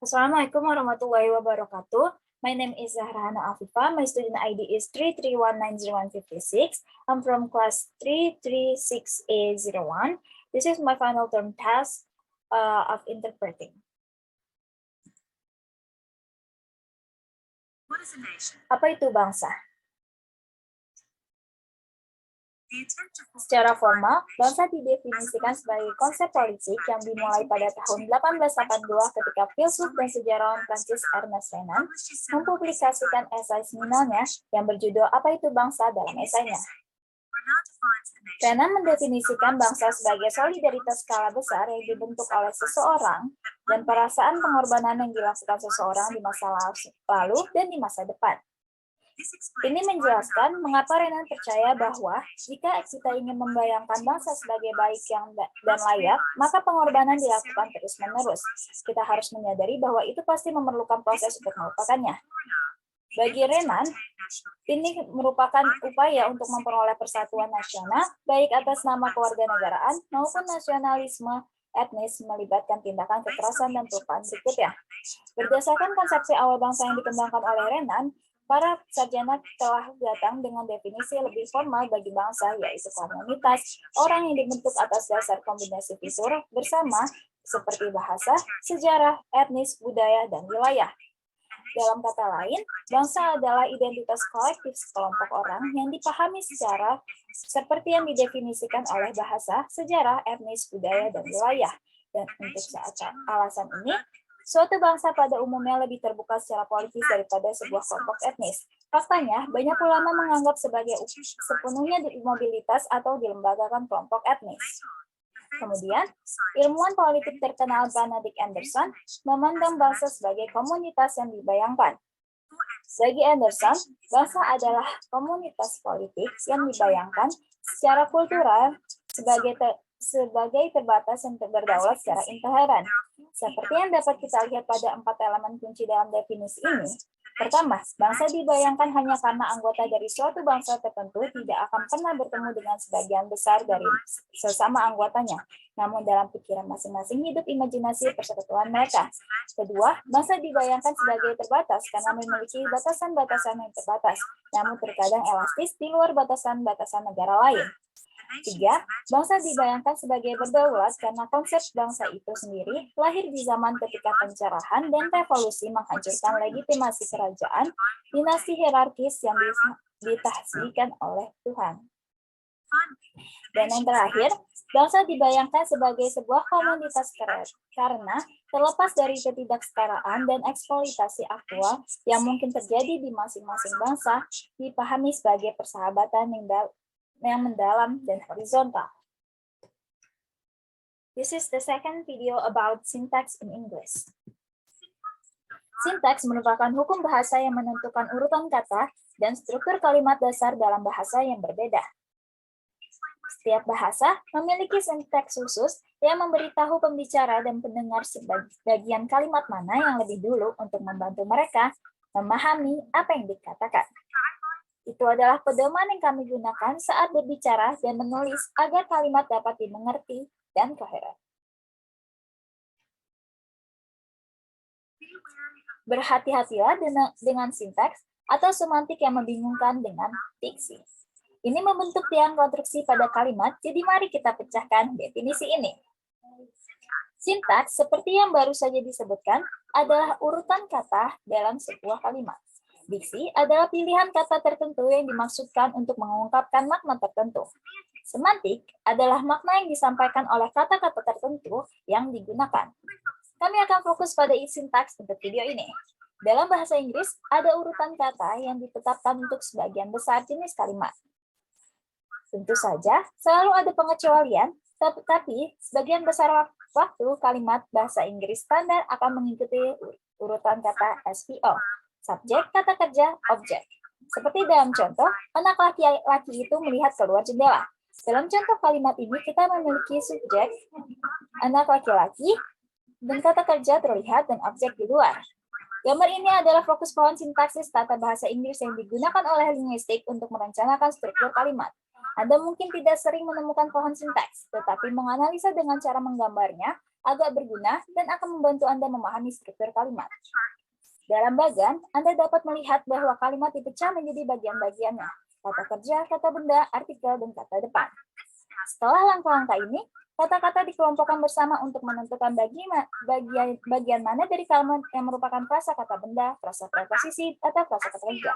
Assalamualaikum warahmatullahi wabarakatuh. My name is Zahrana Afifa. My student ID is 3319056. I'm from class 336A01. This is my final term task of interpreting. Apa itu bangsa? Secara formal, bangsa didefinisikan sebagai konsep politik yang dimulai pada tahun 1882 ketika filsuf dan sejarawan Prancis Ernest Renan mempublikasikan esai seminalnya yang berjudul Apa itu Bangsa dalam esainya. Renan mendefinisikan bangsa sebagai solidaritas skala besar yang dibentuk oleh seseorang dan perasaan pengorbanan yang dilakukan seseorang di masa lalu dan di masa depan. Ini menjelaskan mengapa Renan percaya bahwa jika kita ingin membayangkan bangsa sebagai baik dan layak, maka pengorbanan dilakukan terus-menerus. Kita harus menyadari bahwa itu pasti memerlukan proses untuk melupakannya. Bagi Renan, ini merupakan upaya untuk memperoleh persatuan nasional, baik atas nama kewarganegaraan maupun nasionalisme etnis melibatkan tindakan kekerasan dan perubahan berikutnya. Berdasarkan konsepsi awal bangsa yang dikembangkan oleh Renan, para sarjana telah datang dengan definisi lebih formal bagi bangsa, yaitu komunitas orang yang dibentuk atas dasar kombinasi fitur bersama seperti bahasa, sejarah, etnis, budaya, dan wilayah. Dalam kata lain, bangsa adalah identitas kolektif sekelompok orang yang dipahami secara seperti yang didefinisikan oleh bahasa, sejarah, etnis, budaya, dan wilayah. Dan untuk alasan ini, suatu bangsa pada umumnya lebih terbuka secara politis daripada sebuah kelompok etnis. Faktanya, banyak ulama menganggap sebagai sepenuhnya mobilitas atau dilembagakan kelompok etnis. Kemudian, ilmuwan politik terkenal Benedict Anderson memandang bangsa sebagai komunitas yang dibayangkan. Bagi Anderson, bangsa adalah komunitas politik yang dibayangkan secara kultural sebagai terbatas yang berdaulat secara intoleran. Seperti yang dapat kita lihat pada 4 elemen kunci dalam definisi ini. Pertama, bangsa dibayangkan hanya karena anggota dari suatu bangsa tertentu tidak akan pernah bertemu dengan sebagian besar dari sesama anggotanya. Namun dalam pikiran masing-masing hidup imajinasi persekutuan mereka. Kedua, bangsa dibayangkan sebagai terbatas karena memiliki batasan-batasan yang terbatas, namun terkadang elastis di luar batasan-batasan negara lain. 3. Bangsa dibayangkan sebagai berdaulat karena konsep bangsa itu sendiri lahir di zaman ketika pencerahan dan revolusi menghancurkan legitimasi kerajaan, dinasti hierarkis yang ditahsikan oleh Tuhan. Dan yang terakhir, bangsa dibayangkan sebagai sebuah komunitas karena terlepas dari ketidaksetaraan dan eksploitasi aktual yang mungkin terjadi di masing-masing bangsa, dipahami sebagai persahabatan yang mendalam dan horizontal. This is the second video about syntax in English. Sintaks merupakan hukum bahasa yang menentukan urutan kata dan struktur kalimat dasar dalam bahasa yang berbeda. Setiap bahasa memiliki sintaks khusus yang memberitahu pembicara dan pendengar sebagian kalimat mana yang lebih dulu untuk membantu mereka memahami apa yang dikatakan. Itu adalah pedoman yang kami gunakan saat berbicara dan menulis agar kalimat dapat dimengerti dan koheren. Berhati-hatilah dengan sintaks atau semantik yang membingungkan dengan diksi. Ini membentuk tiang konstruksi pada kalimat, jadi mari kita pecahkan definisi ini. Sintaks, seperti yang baru saja disebutkan, adalah urutan kata dalam sebuah kalimat. Diksi adalah pilihan kata tertentu yang dimaksudkan untuk mengungkapkan makna tertentu. Semantik adalah makna yang disampaikan oleh kata-kata tertentu yang digunakan. Kami akan fokus pada sintaks untuk video ini. Dalam bahasa Inggris, ada urutan kata yang ditetapkan untuk sebagian besar jenis kalimat. Tentu saja, selalu ada pengecualian, tetapi sebagian besar waktu kalimat bahasa Inggris standar akan mengikuti urutan kata SVO. Subjek, kata kerja, objek. Seperti dalam contoh, anak laki-laki itu melihat keluar jendela. Dalam contoh kalimat ini, kita memiliki subjek, anak laki-laki, dan kata kerja terlihat dan objek di luar. Gambar ini adalah fokus pohon sintaksis tata bahasa Inggris yang digunakan oleh linguistik untuk merencanakan struktur kalimat. Anda mungkin tidak sering menemukan pohon sintaks, tetapi menganalisa dengan cara menggambarnya agak berguna dan akan membantu Anda memahami struktur kalimat. Dalam bagan, Anda dapat melihat bahwa kalimat dipecah menjadi bagian-bagiannya, kata kerja, kata benda, artikel, dan kata depan. Setelah langkah-langkah ini, kata-kata dikelompokkan bersama untuk menentukan bagian mana dari kalimat yang merupakan frasa kata benda, frasa preposisi, atau frasa kata kerja.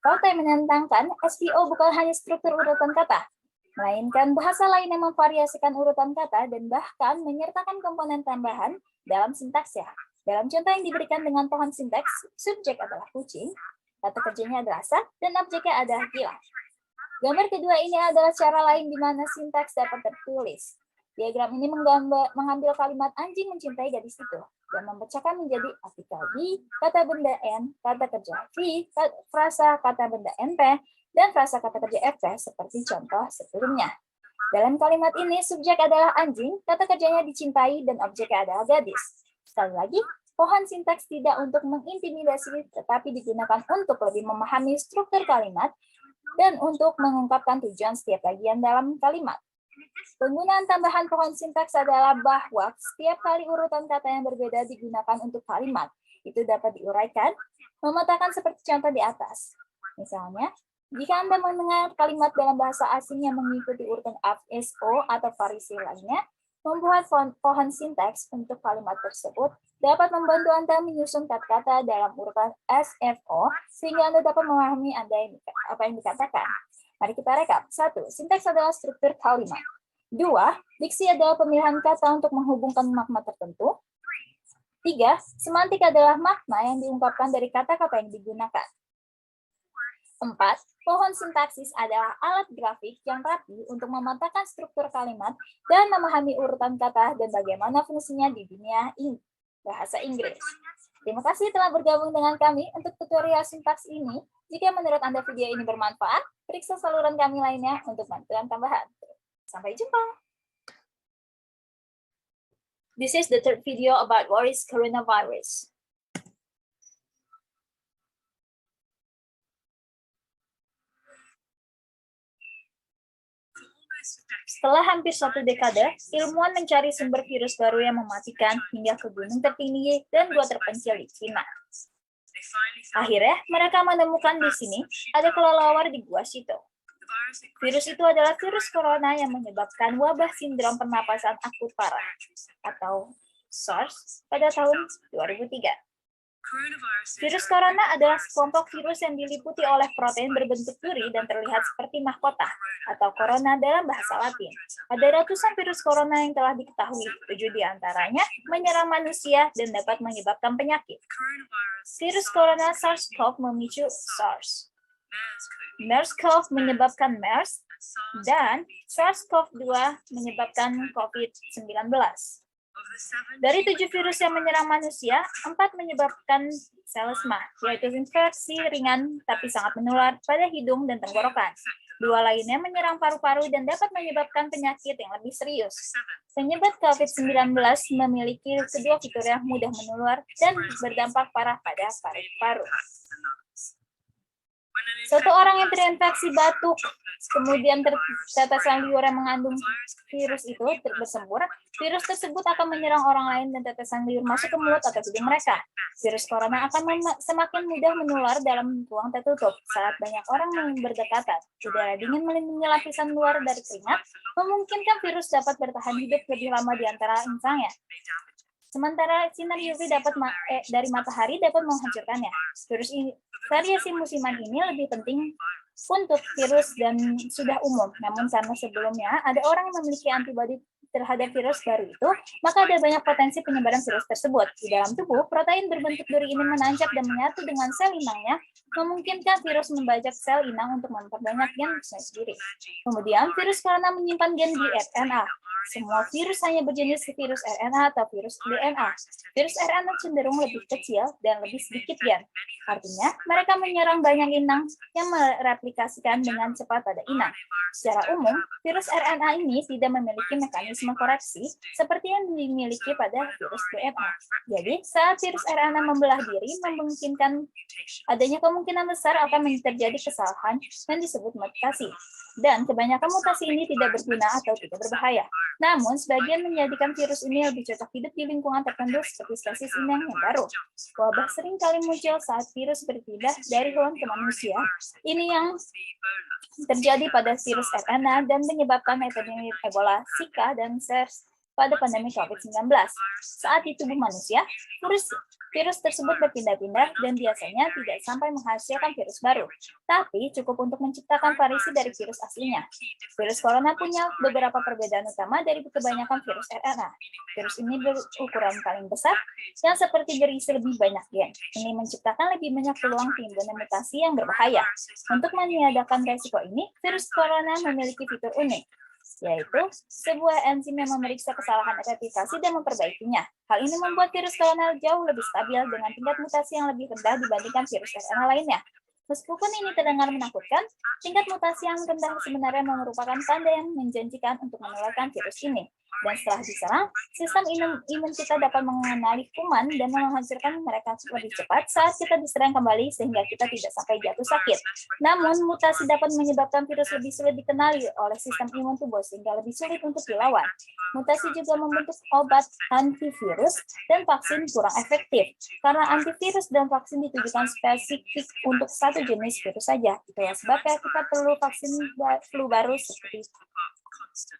Fakta yang menentangkan, SVO bukan hanya struktur urutan kata, melainkan bahasa lain yang memvariasikan urutan kata dan bahkan menyertakan komponen tambahan dalam sintaksnya. Dalam contoh yang diberikan dengan pohon sintaks, subjek adalah kucing, kata kerjanya adalah sat, dan objeknya adalah gila. Gambar kedua ini adalah cara lain di mana sintaks dapat tertulis. Diagram ini mengambil kalimat anjing mencintai gadis itu dan memecahkan menjadi artikel B, kata benda N, kata kerja V, frasa kata benda NP, dan frasa kata kerja FP seperti contoh sebelumnya. Dalam kalimat ini, subjek adalah anjing, kata kerjanya dicintai, dan objeknya adalah gadis. Sekali lagi, pohon sintaks tidak untuk mengintimidasi, tetapi digunakan untuk lebih memahami struktur kalimat dan untuk mengungkapkan tujuan setiap bagian dalam kalimat. Penggunaan tambahan pohon sintaks adalah bahwa setiap kali urutan kata yang berbeda digunakan untuk kalimat. Itu dapat diuraikan, memetakan seperti contoh di atas. Misalnya, jika Anda mendengar kalimat dalam bahasa asing yang mengikuti urutan FSO atau variasi lainnya, membuat pohon sintaks untuk kalimat tersebut dapat membantu Anda menyusun kata-kata dalam urutan SFO sehingga Anda dapat memahami apa yang dikatakan. Mari kita rekap. 1. Sintaks adalah struktur kalimat. 2. Diksi adalah pemilihan kata untuk menghubungkan makna tertentu. 3. Semantik adalah makna yang diungkapkan dari kata-kata yang digunakan. 4. Pohon sintaksis adalah alat grafik yang rapi untuk memetakan struktur kalimat dan memahami urutan kata dan bagaimana fungsinya di dunia bahasa Inggris. Terima kasih telah bergabung dengan kami untuk tutorial sintaks ini. Jika menurut Anda video ini bermanfaat, periksa saluran kami lainnya untuk bantuan tambahan. Sampai jumpa. This is the third video about what is coronavirus. Setelah hampir 1 dekade, ilmuwan mencari sumber virus baru yang mematikan hingga ke gunung tertinggi dan gua terpencil di Cina. Akhirnya, mereka menemukan di sini ada kelelawar di Gua Sito. Virus itu adalah virus corona yang menyebabkan wabah sindrom pernapasan akut parah, atau SARS, pada tahun 2003. Virus corona adalah sekelompok virus yang diliputi oleh protein berbentuk duri dan terlihat seperti mahkota, atau corona dalam bahasa Latin. Ada ratusan virus corona yang telah diketahui, 7 diantaranya menyerang manusia dan dapat menyebabkan penyakit. Virus corona SARS-CoV memicu SARS. MERS-CoV menyebabkan MERS, dan SARS-CoV-2 menyebabkan COVID-19. Dari 7 virus yang menyerang manusia, 4 menyebabkan selesma, yaitu infeksi ringan tapi sangat menular pada hidung dan tenggorokan. 2 lainnya menyerang paru-paru dan dapat menyebabkan penyakit yang lebih serius. Penyebab COVID-19 memiliki kedua fitur yang mudah menular dan berdampak parah pada paru-paru. Satu orang yang terinfeksi batuk, kemudian tetesan liur yang mengandung virus itu bersembur, virus tersebut akan menyerang orang lain dan tetesan liur masuk ke mulut atau hidung mereka. Virus corona akan semakin mudah menular dalam ruang tertutup saat banyak orang berdekatan. Udara dingin melindungi lapisan luar dari keringat, memungkinkan virus dapat bertahan hidup lebih lama di antara insangnya. Sementara sinar UV dari matahari dapat menghancurkannya. Variasi musiman ini lebih penting untuk virus dan sudah umum. Namun karena sebelumnya ada orang yang memiliki antibodi terhadap virus baru itu, maka ada banyak potensi penyebaran virus tersebut. Di dalam tubuh, protein berbentuk duri ini menancap dan menyatu dengan sel inangnya, memungkinkan virus membajak sel inang untuk memperbanyak gennya sendiri. Kemudian, virus corona menyimpan gen di RNA. Semua virus hanya berjenis virus RNA atau virus DNA. Virus RNA cenderung lebih kecil dan lebih sedikit gen. Artinya, mereka menyerang banyak inang yang mereplikasikan dengan cepat pada inang. Secara umum, virus RNA ini tidak memiliki mekanisme koreksi seperti yang dimiliki pada virus DNA. Jadi, saat virus RNA membelah diri, memungkinkan adanya kemungkinan besar akan terjadi kesalahan yang disebut mutasi. Dan kebanyakan mutasi ini tidak berguna atau tidak berbahaya. Namun, sebagian menjadikan virus ini lebih cocok hidup di lingkungan tertentu seperti spesies inang yang baru. Wabah sering kali muncul saat virus berpindah dari hewan ke manusia. Ini yang terjadi pada virus RNA dan menyebabkan epidemi Ebola, Zika, dan SARS pada pandemi COVID-19. Saat di tubuh manusia, virus tersebut berpindah-pindah dan biasanya tidak sampai menghasilkan virus baru, tapi cukup untuk menciptakan variasi dari virus aslinya. Virus corona punya beberapa perbedaan utama dari kebanyakan virus RNA. Virus ini berukuran paling besar yang seperti berisi lebih banyak gen. Ini menciptakan lebih banyak peluang timbulnya mutasi yang berbahaya. Untuk meniadakan resiko ini, virus corona memiliki fitur unik, yaitu sebuah enzim yang memeriksa kesalahan replikasi dan memperbaikinya. Hal ini membuat virus corona jauh lebih stabil dengan tingkat mutasi yang lebih rendah dibandingkan virus RNA lainnya. Meskipun ini terdengar menakutkan, tingkat mutasi yang rendah sebenarnya merupakan tanda yang menjanjikan untuk menularkan virus ini. Dan setelah diserang, sistem imun kita dapat mengenali kuman dan menghancurkan mereka lebih cepat saat kita diserang kembali sehingga kita tidak sampai jatuh sakit. Namun, mutasi dapat menyebabkan virus lebih sulit dikenali oleh sistem imun tubuh sehingga lebih sulit untuk dilawan. Mutasi juga membentuk obat antivirus dan vaksin kurang efektif karena antivirus dan vaksin ditujukan spesifik untuk satu jenis virus saja. Itulah sebabnya kita perlu vaksin flu baru seperti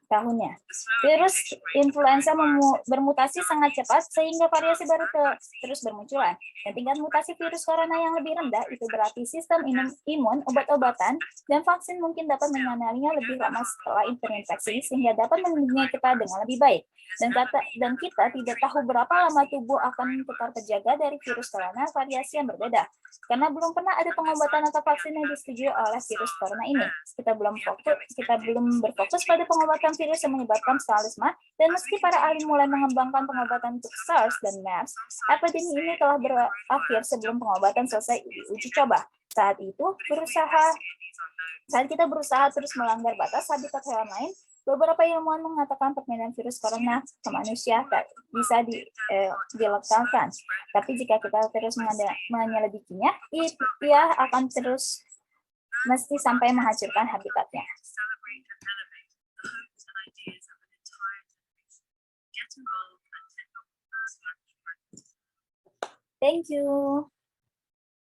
tahunnya. Virus influenza bermutasi sangat cepat sehingga variasi baru terus bermunculan. Dan tingkat mutasi virus corona yang lebih rendah itu berarti sistem imun, obat-obatan, dan vaksin mungkin dapat mengenalinya lebih lama setelah terinfeksi sehingga dapat melindungi kita dengan lebih baik. Dan kita tidak tahu berapa lama tubuh akan tetap terjaga dari virus corona variasi yang berbeda. Karena belum pernah ada pengobatan atau vaksin yang disetujui oleh virus corona ini. Kita belum berfokus pada pengobatan virus yang menyebabkan sklerotisme, dan meski para ahli mulai mengembangkan pengobatan untuk SARS dan MERS, epidemi ini telah berakhir sebelum pengobatan selesai uji coba. Saat kita berusaha terus melanggar batas habitat hewan lain, beberapa ilmuwan mengatakan perpindahan virus corona ke manusia bisa diletalkan. Tapi jika kita terus menyelidikinya, ia akan terus mesti sampai menghancurkan habitatnya. Thank you.